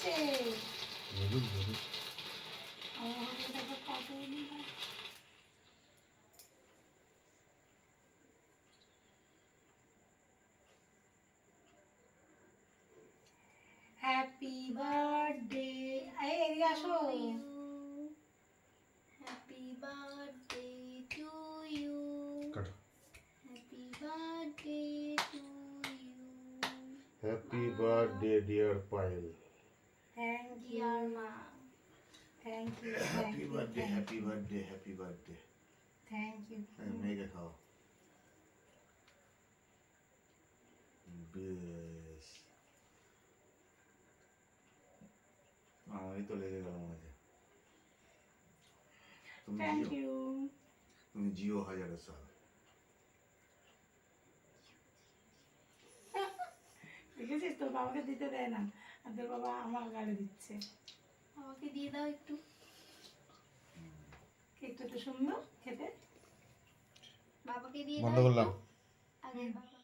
দিচ্ছে happy birthday এদিকে আসো happy birthday to you happy birthday to you happy birthday dear Payel. Thank you dear মা thank you happy birthday happy birthday happy birthday. Thank you মেয়েকে খাও। বেশ আমারই তো লেগে গেল মাঝে। থ্যাংক ইউ তুমি জিও হাজারে সাল। দেখেছিস তোর বাবাকে দিতে দেয় না আর তোর বাবা আমার গাড়ি দিচ্ছে। আমাকে দিয়ে দাও একটু কেকটা তো সুন্দর খেতে। বাবাকে দিয়ে বন্ধ দাও করলাম। একটু। আগে বাবা